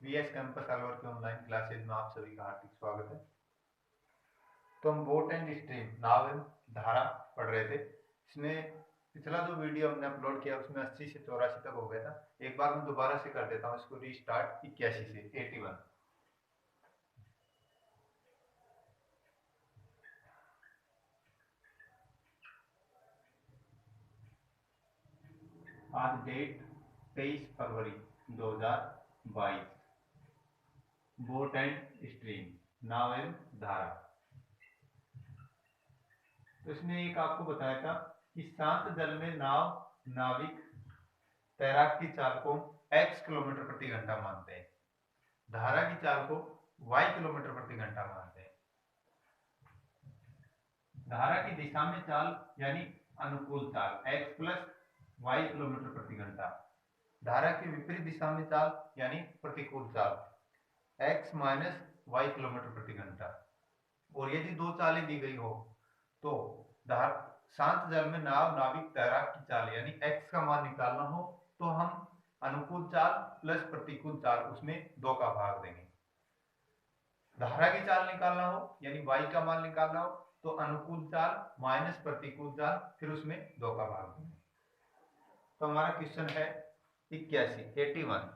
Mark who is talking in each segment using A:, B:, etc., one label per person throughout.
A: VS campus Alwar की online classes में आप सभी का हार्दिक स्वागत है। तो हम बोट एंड स्ट्रीम नाव एवं धारा पढ़ रहे थे। इसमें पिछला जो वीडियो हमने अपलोड किया उसमें 80 से 84 तक हो गया था। एक बार मैं दोबारा से कर देता हूँ इसको रीस्टार्ट 81 से 81। आज डेट 23 फरवरी 2022। बोट एंड स्ट्रीम नाव एवं धारा। तो इसमें एक आपको बताया था कि शांत जल में नाविक तैराक की चाल को x किलोमीटर प्रति घंटा मानते हैं, धारा की चाल को y किलोमीटर प्रति घंटा मानते हैं। धारा की दिशा में चाल यानी अनुकूल चाल x प्लस y किलोमीटर प्रति घंटा, धारा की विपरीत दिशा में चाल यानी प्रतिकूल चाल x माइनस y किलोमीटर प्रति घंटा। और यदि दो चालें दी गई हो तो शांत जल में नाविक तैराक की चाल यानी x का मान निकालना हो तो हम अनुकूल चाल प्लस प्रतिकूल चाल उसमें 2 का भाग देंगे। धारा की चाल निकालना हो यानी y का मान निकालना हो तो अनुकूल चाल माइनस प्रतिकूल चाल फिर उसमें 2 का भाग देंगे। तो हमारा क्वेश्चन है 81।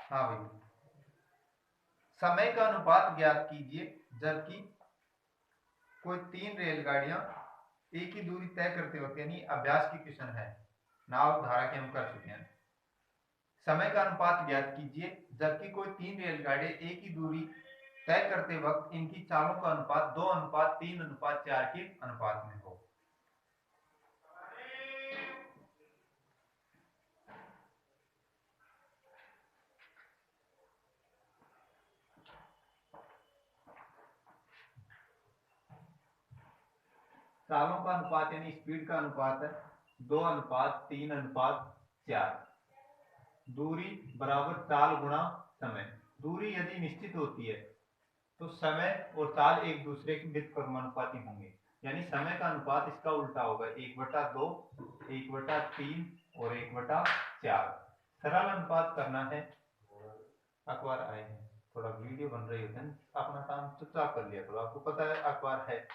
A: हाँ भाई, समय का अनुपात ज्ञात कीजिए जबकि कोई 3 रेलगाड़ियां एक ही दूरी तय करते वक्त, यानी अभ्यास की क्वेश्चन है, नाव धारा के हम कर चुके हैं। समय का अनुपात ज्ञात कीजिए जबकि कोई 3 रेलगाड़ियां एक ही दूरी तय करते वक्त इनकी चालों का अनुपात 2:3:4 के अनुपात में हो। चालों का अनुपात यानी स्पीड का अनुपात है 2:3:4। दूरी बराबर चाल गुणा समय। दूरी यदि निश्चित होती है तो समय और चाल एक दूसरे के व्युत्क्रमानुपाती होंगे, यानी समय का अनुपात इसका उल्टा होगा 1/2, 1/3 और 1/4। सरल अनुपात करना है। अखबार आए हैं, थोड़ा वीडियो बन रही होती है, अपना काम चुपचाप कर लिया करो। आपको पता है अखबार है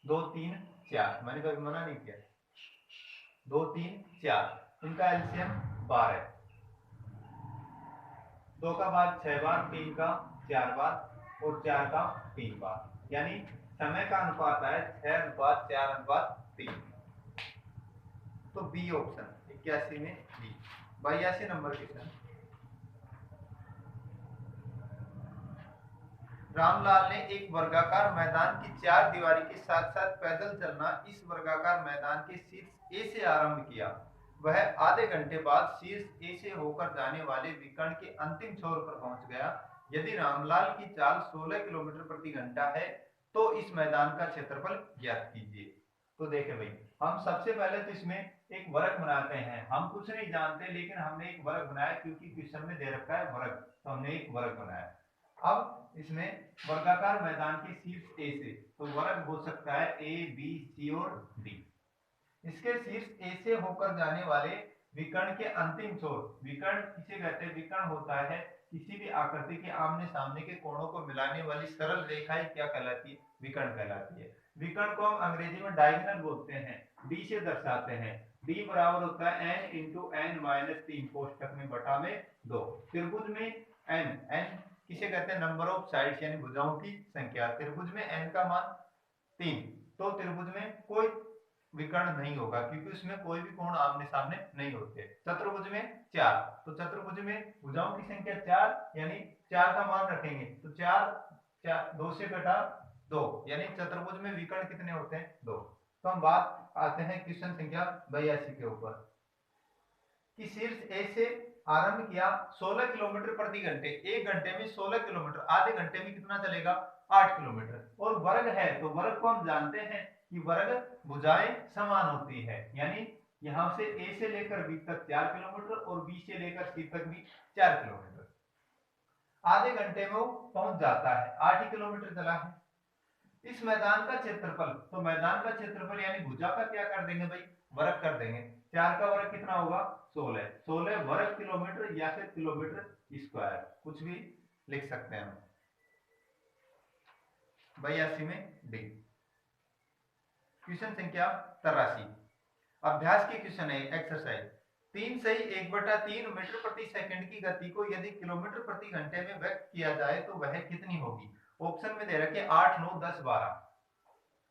A: 2 3 4, मैंने कभी मना नहीं किया। 2 3 4, इनका एलसीएम 12, 2 का बाद 6 बार, 3 का 4 बार और 4 का 3 बार, यानी समय का अनुपात है 6:4:3। तो बी ऑप्शन 81 में बी। 82 number question. रामलाल ने एक वर्गाकार मैदान की 4 दीवारी के साथ साथ पैदल चलना इस वर्गाकार मैदान के शीर्ष ए से आरंभ किया। वह आधे घंटे बाद शीर्ष ए से होकर जाने वाले विकर्ण के अंतिम छोर पर पहुंच गया। यदि रामलाल की चाल 16 किलोमीटर प्रति घंटा है तो इस मैदान का क्षेत्रफल ज्ञात कीजिए। तो देखे भाई, हम सबसे पहले तो इसमें एक वर्ग बनाते हैं। हम कुछ नहीं जानते लेकिन हमने एक वर्ग बनाया क्योंकि क्वेश्चन में दे रखा है वर्ग, तो हमने एक वर्ग बनाया। अब इसमें वर्गाकार मैदान के शीर्ष ए से, तो वर्ग हो सकता है ए बी सी और डी। इसके शीर्ष ए से होकर जाने वाले विकर्ण के अंतिम छोर, विकर्ण किसे कहते हैं? विकर्ण होता है किसी भी आकृति के आमने सामने के कोणों को मिलाने वाली सरल रेखा ही क्या कहलाती है? विकर्ण कहलाती है। विकर्ण को हम अंग्रेजी में डायगोनल बोलते हैं, डी से दर्शाते हैं। डी बराबर होता है n इंटू एन माइनस 3 कोष्टक में बटा में 2। त्रिभुज में n किसे कहते हैं? नंबर ऑफ साइड्स यानी भुजाओं की संख्या। त्रिभुज में n का मान 3, तो त्रिभुज में कोई विकर्ण नहीं होगा क्योंकि उसमें कोई भी कोण आमने सामने नहीं होते। चतुर्भुज में 4, तो चतुर्भुज में भुजाओं की संख्या 4 यानी 4 का मान रखेंगे तो 4 2 से घटा 2, यानी चतुर्भुज में विकर्ण कितने होते हैं? 2। तो हम बात आते हैं क्वेश्चन संख्या 82 के ऊपर कि शीर्ष ए से आरंभ किया 16 किलोमीटर प्रति घंटे, एक घंटे में 16 किलोमीटर, आधे घंटे में कितना चलेगा? 8 किलोमीटर। और वर्ग है तो वर्ग को हम जानते हैं कि वर्ग भुजाएं समान होती है, यानी यहां से ए से लेकर बी तक 4 किलोमीटर और बी से लेकर सी तक भी 4 किलोमीटर। आधे घंटे में वो पहुंच जाता है, 8 ही किलोमीटर चला है। इस मैदान का क्षेत्रफल, तो मैदान का क्षेत्रफल यानी भुजा का क्या कर देंगे भाई, वर्ग कर देंगे। 4 का वर्ग कितना होगा 16, 16 वर्ग किलोमीटर या फिर किलोमीटर स्क्वायर, कुछ भी लिख सकते हैं हम। 82 में डी। क्वेश्चन संख्या 83 अभ्यास की क्वेश्चन है एक्सरसाइज। 3 सही 1/3 मीटर प्रति सेकंड की गति को यदि किलोमीटर प्रति घंटे में व्यक्त किया जाए तो वह कितनी होगी। ऑप्शन में दे रखे 8, 9, 10, 12।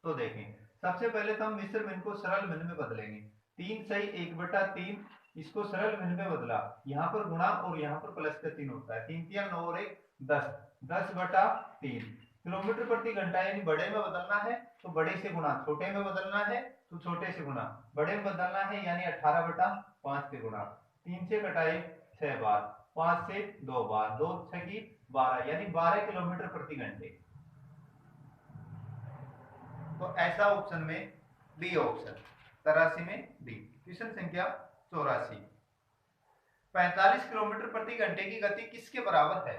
A: तो देखें, सबसे पहले तो हम मिश्र भिन्न को सरल भिन्न में बदलेंगे। 3 सही 1/3, इसको सरल भिन्न में बदला, यहाँ पर गुणा और यहाँ पर प्लस का चिन्ह होता है। 3 3 9 और 1 10, 10/3 किलोमीटर प्रति घंटा यानी बड़े में बदलना है तो बड़े से गुणा, छोटे में बदलना है तो छोटे से गुणा, बड़े में बदलना है यानी 18/5 से गुणा। 3 से कटाए 6 बार, 5 से 2 बार, 2 6 की 12 यानी 12 किलोमीटर प्रति घंटे। तो ऐसा ऑप्शन में बी ऑप्शन 83 में डी। क्वेश्चन संख्या 84 45 किलोमीटर प्रति घंटे की गति किसके बराबर है,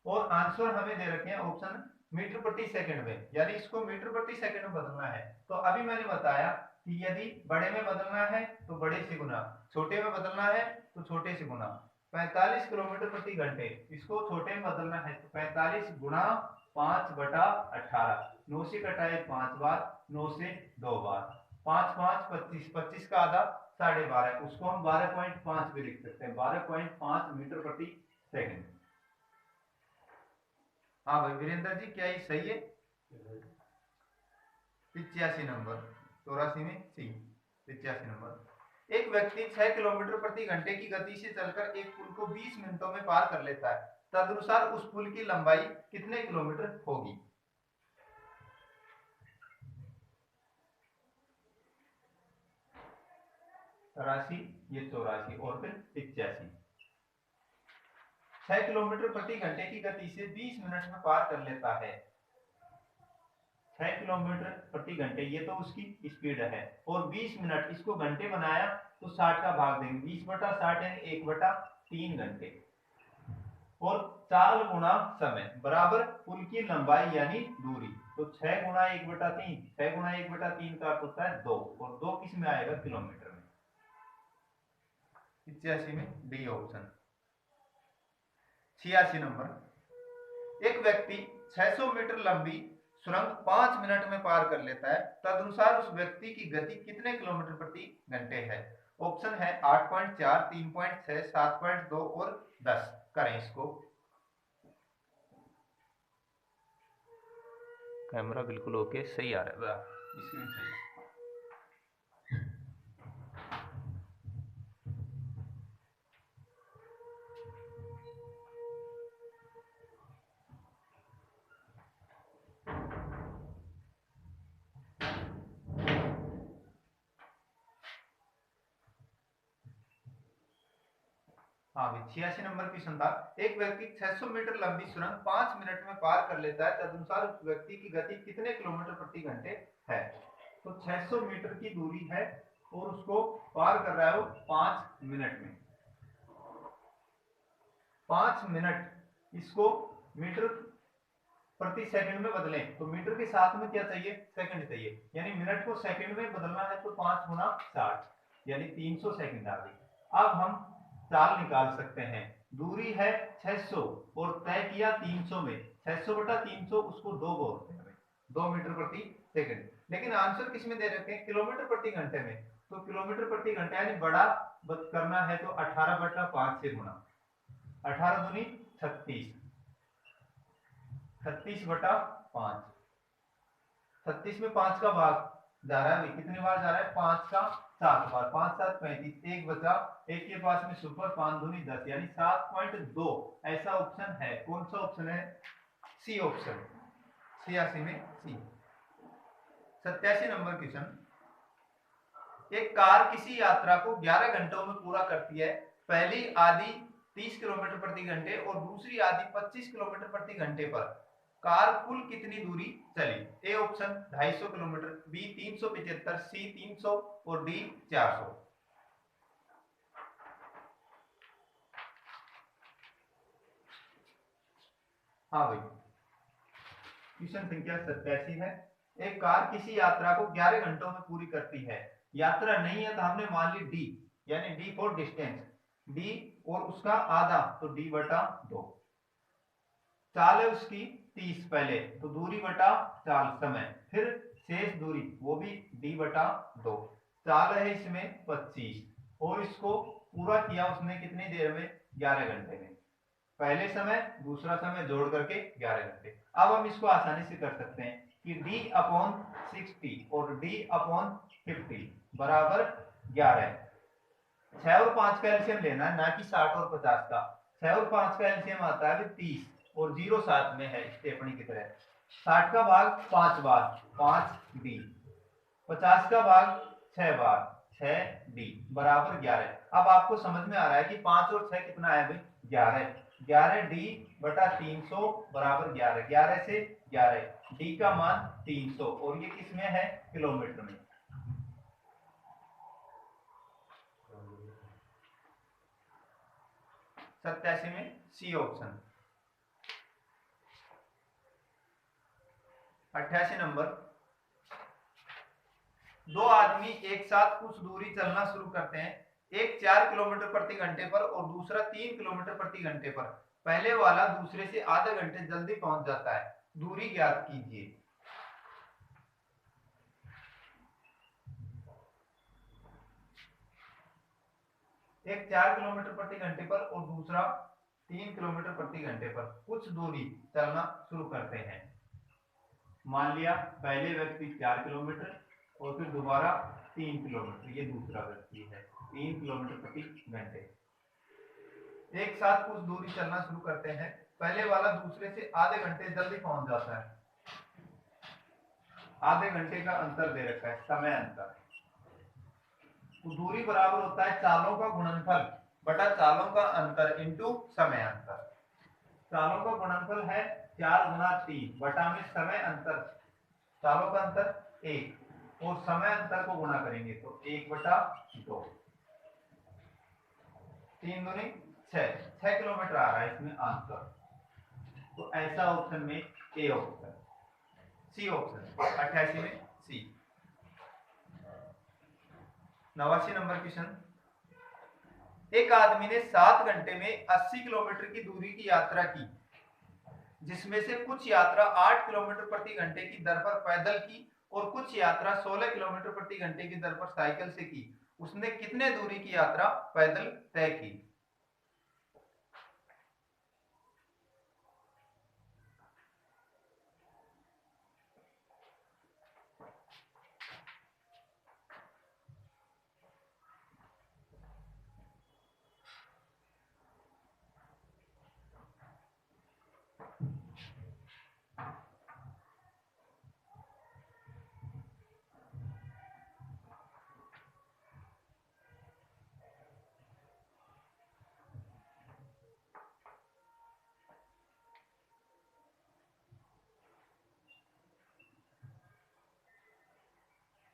A: और आंसर हमें दे रखे हैं ऑप्शन मीटर प्रति सेकंड में, यानी इसको मीटर प्रति सेकंड में बदलना है। तो अभी मैंने बताया कि यदि बड़े में बदलना है तो बड़े से गुना, छोटे में बदलना है तो छोटे से गुना। 45 किलोमीटर प्रति घंटे, इसको छोटे में बदलना है तो 45 गुणा 5/18, 9 से कटाए 5 बार, 9 से 2 बार, 5 5 25, 25 का आधा 12.5, उसको हम 12.5 भी लिख सकते हैं, 12.5 मीटर प्रति सेकंड। हाँ भाई वीरेंद्र जी, क्या ये सही है? 85 नंबर 84 में सी। 85 नंबर एक व्यक्ति 6 किलोमीटर प्रति घंटे की गति से चलकर एक पुल को 20 मिनटों में पार कर लेता है, तदनुसार उस पुल की लंबाई कितने किलोमीटर होगी। तिरासी, ये 84 और फिर 85। 6 किलोमीटर प्रति घंटे की गति से 20 मिनट में पार कर लेता है। 6 किलोमीटर प्रति घंटे ये तो उसकी स्पीड है, और 20 मिनट इसको घंटे बनाया तो 60 का भाग देंगे, 20/60 यानी 1/3 घंटे, और चाल गुणा समय बराबर पुल की लंबाई यानी दूरी। तो 6 गुणा 1/3, 6 गुणा 1/3 का अर्थ होता है 2, और 2 किस में आएगा किलोमीटर में। 85 में डी ऑप्शन। 86 नंबर एक व्यक्ति 600 मीटर लंबी सुरंग 5 मिनट में पार कर लेता है, तदनुसार उस व्यक्ति की गति कितने किलोमीटर प्रति घंटे है। ऑप्शन है 8.4, 3.6, 7.2 और 10। करें इसको। कैमरा बिल्कुल ओके सही आ रहा है, स्क्रीन सही। हाँ 86 नंबर क्वेश्चन था। एक व्यक्ति 600 मीटर लंबी सुरंग 5 मिनट में पार कर लेता है, तदनुसार उस व्यक्ति की गति कितने किलोमीटर प्रति घंटे है। तो 600 मीटर की दूरी है और उसको पार कर रहा है वो 5 मिनट में। 5 मिनट, इसको मीटर प्रति सेकंड में बदलें तो मीटर के साथ में क्या चाहिए, सेकंड चाहिए, यानी मिनट को सेकंड में बदलना है तो 5 गुना 60 यानी 300 सेकंड आ गई। अब हम चाल निकाल सकते हैं, दूरी है 600 और तय किया 300 में, 600/300 उसको 2 बोलते हैं, 2 मीटर प्रति सेकंड। लेकिन आंसर किस में दे रखे हैं, किलोमीटर प्रति घंटे में। तो किलोमीटर प्रति घंटे यानी बड़ा करना है तो 18/5 से गुणा, 18 दूनी 36, 36/5, 36 में 5 का भाग जा रहा है, कितनी बार जा रहा है, 5 का 7 बार, 5 7 35, एक बचा, एक के पास में सुपर, 5 दूनी 10 यानी 7.2। ऐसा ऑप्शन है, कौन सा ऑप्शन है, सी ऑप्शन। 86 में सी। 87 नंबर क्वेश्चन एक कार किसी यात्रा को 11 घंटों में पूरा करती है। पहली आधी 30 किलोमीटर प्रति घंटे और दूसरी आधी 25 किलोमीटर प्रति घंटे पर कार कुल कितनी दूरी चली। ए ऑप्शन 250 किलोमीटर, बी 375, सी 300 और डी 400। हाँ भाई क्वेश्चन संख्या 87 है। एक कार किसी यात्रा को 11 घंटों में पूरी करती है। यात्रा नहीं है तो हमने मान ली डी, यानी डी फॉर डिस्टेंस, डी और उसका आधा तो डी बटा 2। चाल है उसकी 30 पहले तो दूरी बटा चाल समय, फिर शेष दूरी वो भी डी बटा 2। चाल है इसमें 25 और इसको पूरा किया उसने कितनी देर में, 11 घंटे में। पहले समय दूसरा समय जोड़ करके 11 घंटे। अब हम इसको आसानी से कर सकते हैं कि d अपॉन 60 और d अपॉन 50 बराबर 11। 6 और 5 का एलसीएम लेना है, ना कि 60 और 50 का। 6 और 5 का एलसीएम आता है 30 और 0 साथ में है स्टेपनी की तरह। 60 का भाग 5 बार 5d, 50 का भाग 6 बार 6d बराबर 11। अब आपको समझ में आ रहा है कि 5 और 6 कितना है भाई, 11। 11d बटा 300 बराबर 11। 11 से 11 d का मान 300 और ये किस में है, किलोमीटर में। सत्यासी में सी ऑप्शन। 88 नंबर, दो आदमी एक साथ कुछ दूरी चलना शुरू करते हैं। एक 4 किलोमीटर प्रति घंटे पर और दूसरा 3 किलोमीटर प्रति घंटे पर। पहले वाला दूसरे से आधे घंटे जल्दी पहुंच जाता है, दूरी ज्ञात कीजिए। एक 4 किलोमीटर प्रति घंटे पर और दूसरा 3 किलोमीटर प्रति घंटे पर कुछ दूरी चलना शुरू करते हैं। मान लिया पहले व्यक्ति 4 किलोमीटर और फिर दोबारा 3 किलोमीटर, ये दूसरा व्यक्ति है 3 किलोमीटर प्रति घंटे। एक साथ कुछ दूरी चलना शुरू करते हैं। पहले वाला दूसरे से आधे घंटे जल्दी पहुंच जाता है। आधे घंटे का अंतर दे रखा है, समय अंतर। तो दूरी बराबर होता है चालों का गुणनफल बटा चालों का अंतर इंटू समय अंतर। चालों का गुणनफल है 4 गुना 3 बटा में समय अंतर, चालों का अंतर 1 और समय अंतर को गुणा करेंगे तो 1 बटा 2। 3 दूनी 6 किलोमीटर आ रहा है इसमें आंसर। तो ऐसा ऑप्शन में ए ऑप्शन, सी ऑप्शन 88 में सी। 89 नंबर क्वेश्चन, एक आदमी ने 7 घंटे में 80 किलोमीटर की दूरी की यात्रा की, जिसमें से कुछ यात्रा 8 किलोमीटर प्रति घंटे की दर पर पैदल की और कुछ यात्रा 16 किलोमीटर प्रति घंटे की दर पर साइकिल से की। उसने कितने दूरी की यात्रा पैदल तय की।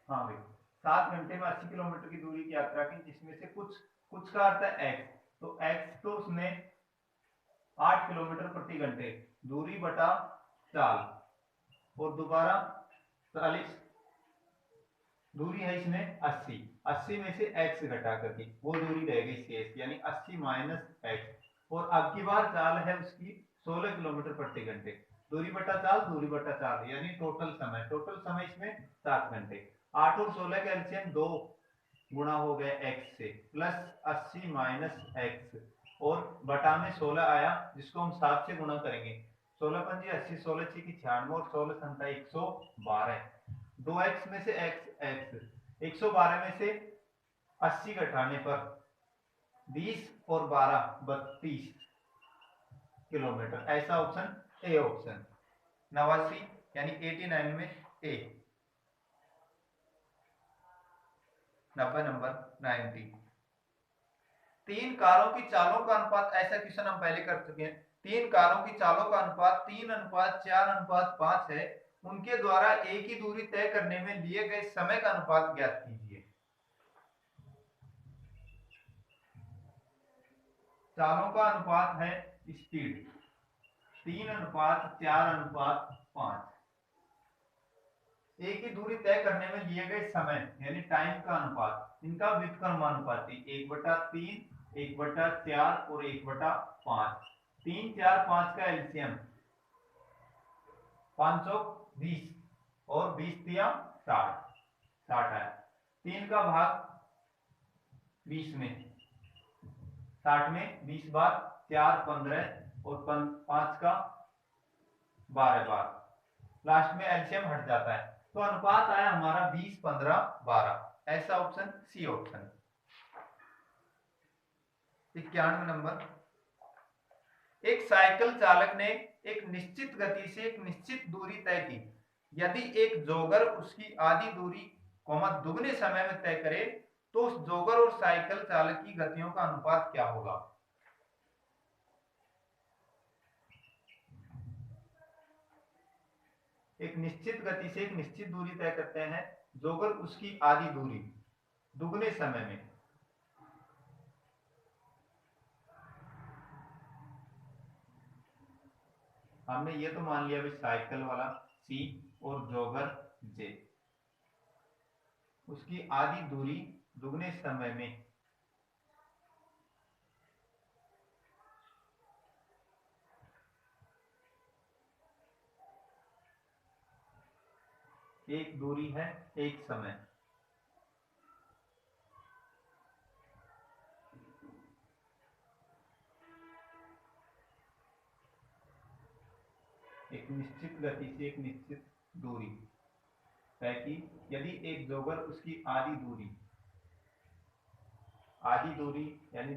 A: हाँ भाई, 7 घंटे में 80 किलोमीटर की दूरी की यात्रा की, जिसमें से कुछ का अर्थ है एक्स, तो एक्स तो उसने 8 किलोमीटर प्रति घंटे दूरी बटा चाल और दोबारा 40 दूरी है इसमें 80 में से x घटा करके वो दूरी रह गई शेष, यानी 80 माइनस एक्स। और अब की बार चाल है उसकी 16 किलोमीटर प्रति घंटे, दूरी बटा चाल यानी टोटल समय इसमें 7 घंटे। 8 और 16 का एलसीएम 2 गुणा हो गया x से प्लस 80 माइनस एक्स और बटा में 16 आया, जिसको हम 7 से गुणा करेंगे। 16 पंजी 80, 16 की 96 और 16 संता 112। 2x में से x 112 में से 80 घटाने पर 20 और 12 32 किलोमीटर। ऐसा ऑप्शन ए ऑप्शन 89 यानी 89 में ए। 90 नंबर 90, 3 कारों की चालों का अनुपात, ऐसा क्वेश्चन हम पहले कर चुके हैं। 3 कारों की चालों का अनुपात 3:4:5 है। उनके द्वारा एक ही दूरी तय करने में लिए गए समय का अनुपात ज्ञात कीजिए। चालों का अनुपात है स्पीड 3:4:5। एक ही दूरी तय करने में लिए गए समय यानी टाइम का अनुपात, इनका व्युत्क्रमानुपाती 1/3, 1/4 और 1/5। 3, 4, 5 का एलसीएम 520 और 20 दिया 60, 60 है। 3 का भाग 20 में, 60 में 20 बार, 4 15 और 5 का 12 बार, लास्ट में एलसीएम हट जाता है, तो अनुपात आया हमारा 20 15 12। ऐसा ऑप्शन सी ऑप्शन। 91 नंबर, एक साइकिल चालक ने एक निश्चित गति से एक निश्चित दूरी तय की। यदि एक जोगर उसकी आधी दूरी दुगने समय में तय करे तो उस जोगर और साइकिल चालक की गतियों का अनुपात क्या होगा? एक निश्चित गति से एक निश्चित दूरी तय करते हैं, जोगर उसकी आधी दूरी दुगने समय में। हमने ये तो मान लिया भी साइकिल वाला सी और जोगर जे, उसकी आधी दूरी दुगने समय में। एक दूरी है एक समय, एक निश्चित गति से एक निश्चित दूरी तय की। यदि एक जोगर उसकी आधी दूरी यानी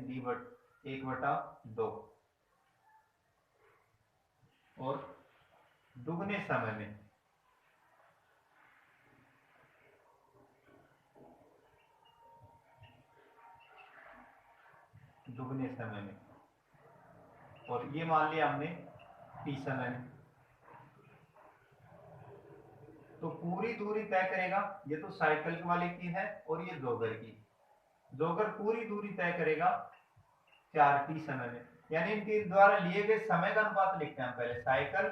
A: 1/2 और दुगने समय में और ये मान लिया हमने टी समय में, तो पूरी दूरी तय करेगा। ये तो साइकिल वाले की है और ये जोगर की। जोगर पूरी दूरी तय करेगा 4t समय में, यानी इनके द्वारा लिए गए समय का अनुपात लिखते हैं पहले, साइकिल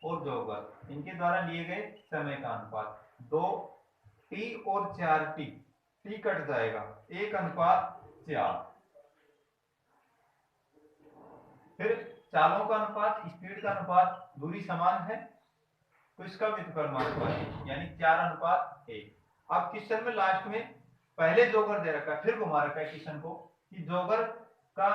A: और जोगर इनके द्वारा लिए गए समय का अनुपात 2t और 4t, t कट जाएगा 1:4। फिर चालों का अनुपात, स्पीड का अनुपात, दूरी समान है तो इसका व्युत्क्रमानुपाती यानी 4:1। अब क्वेश्चन में लास्ट में पहले जोगर दे रखा है, फिर घुमा रखा है क्वेश्चन को कि जोगर का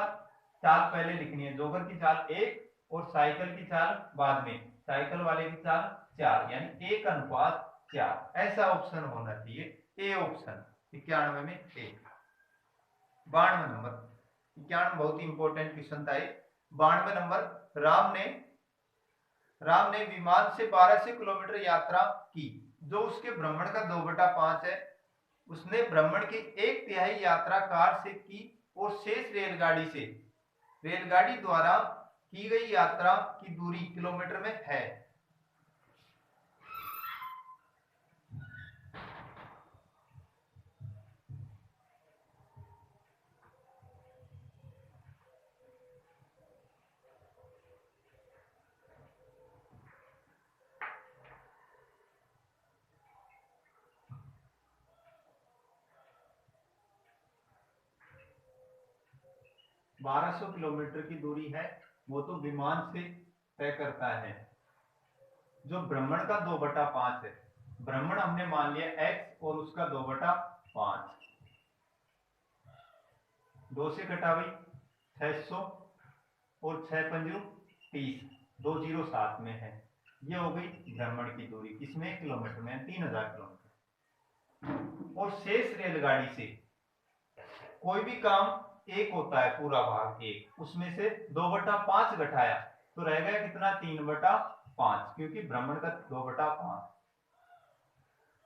A: चाल पहले लिखनी है, जोगर की चाल 1 और साइकिल की चाल बाद में, साइकिल वाले की चाल 4 यानी 1:4। ऐसा ऑप्शन होना चाहिए, ए ऑप्शन। 91 में ए। 92 नंबर, 91 बहुत ही इंपॉर्टेंट क्वेश्चन था। 92 नंबर, राम ने विमान से 1200 किलोमीटर यात्रा की, जो उसके भ्रमण का 2/5 है। उसने भ्रमण की 1/3 यात्रा कार से की और शेष रेलगाड़ी द्वारा की गई यात्रा की दूरी किलोमीटर में है। 1200 किलोमीटर की दूरी है, वो तो विमान से तय करता है। जो भ्रमण का 2/5 है, भ्रमण हमने मान लिया x और उसका 2/5, 2 से घटा भाई 600 और 6 पंजू 30, 2 0 साथ में है। ये हो गई भ्रमण की दूरी, किसमें? किलोमीटर में, 3000 किलोमीटर। और शेष रेलगाड़ी से कोई भी काम एक होता है, पूरा भाग एक, उसमें से 2/5 घटाया तो रह गया कितना? 3/5, क्योंकि भ्रमण का 2/5।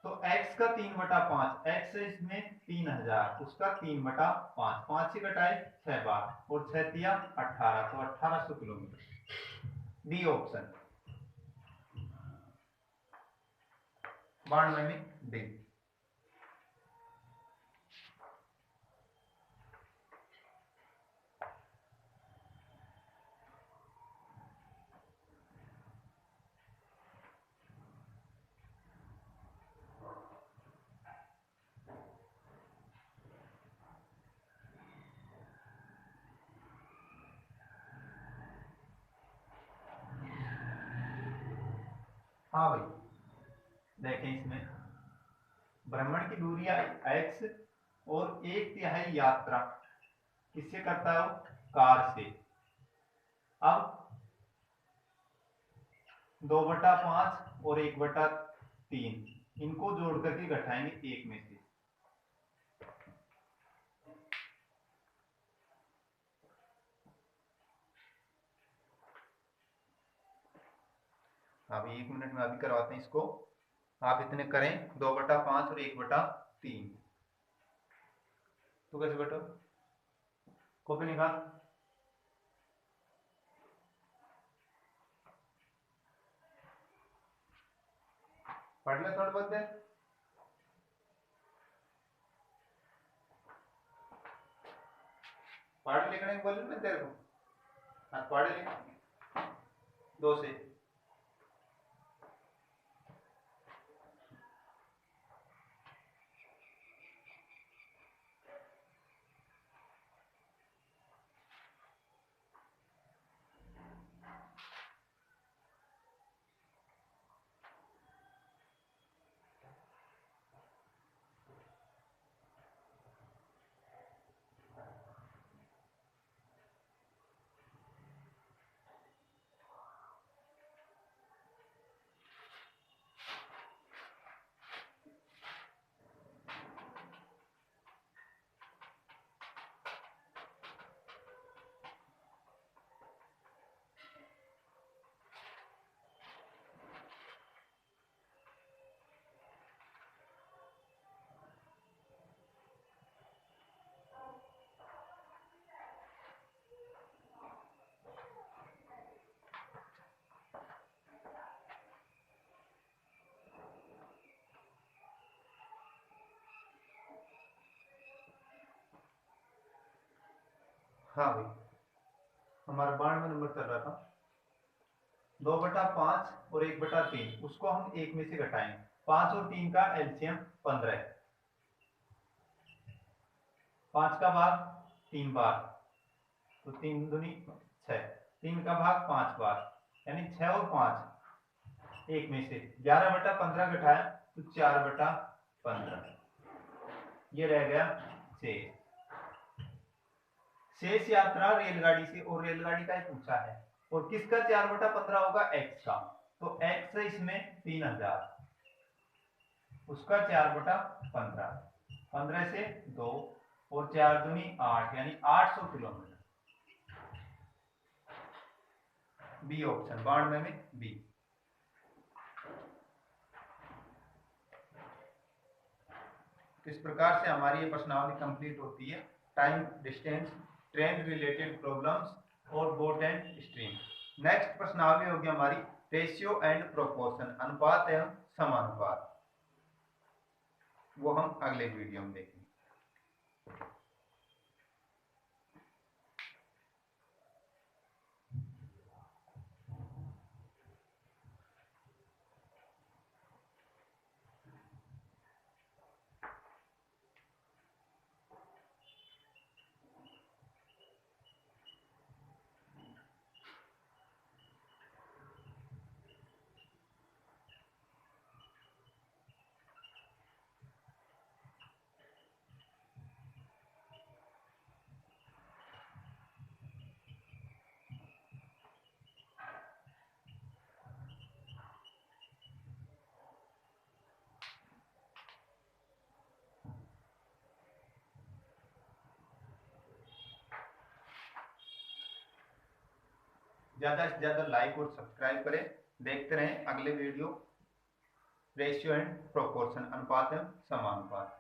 A: तो x का 3/5, x है इसमें 3000, उसका 3/5, 5 से घटाए 6 बार और 6 दिया 18, तो 1800 किलोमीटर। D option. 92 में डी। हाँ भाई, देखें इसमें भ्रमण की दूरी x और 1/3 यात्रा किससे करता है? वो कार से। अब 2/5 और 1/3 इनको जोड़ करके घटाएंगे एक में से। अभी 1 मिनट में अभी करवाते हैं इसको। आप इतने करें 2/5 और 1/3। तो कैसे बेटा? कॉपी निकाल। पढ़ ले थोड़ा बहुत देर। पढ़ लिखने को बोले मैं तेरे को। हाँ पढ़ ले 2 से। हाँ भाई, हमारा 92 नंबर चल रहा था। 2/5 और 1/3 उसको हम एक में से घटाएं। 5 और 3 का एलसीएम 15 है। 5 का भाग 3 बार तो 3 दूनी 6। 3 का भाग 5 बार यानी 6 और 5 एक में से 11/15 घटाया तो 4/15। ये रह गया 6। शेष यात्रा रेलगाड़ी से, और रेलगाड़ी का एक पूछा है, और किसका 4/15 होगा? x का। तो x है इसमें 3000, उसका 4/15। 15 से 2 और 4 दूनी 8 यानी 800 किलोमीटर। बी ऑप्शन 92 में बी। तो इस प्रकार से हमारी ये प्रश्नावली कंप्लीट होती है। Time, distance, train related problems और बोट एंड स्ट्रीम। नेक्स्ट प्रश्नावली होगी हमारी रेशियो एंड प्रोपोर्शन, अनुपात एवं समानुपात। वो हम अगले वीडियो में देखेंगे। ज्यादा से ज्यादा लाइक और सब्सक्राइब करें। देखते रहें अगले वीडियो रेशियो एंड प्रोपोर्शन, अनुपात एवं समानुपात।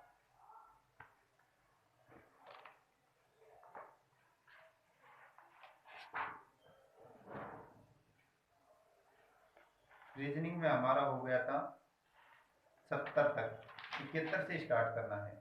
A: रीजनिंग में हमारा हो गया था 70 तक। 71 से स्टार्ट करना है।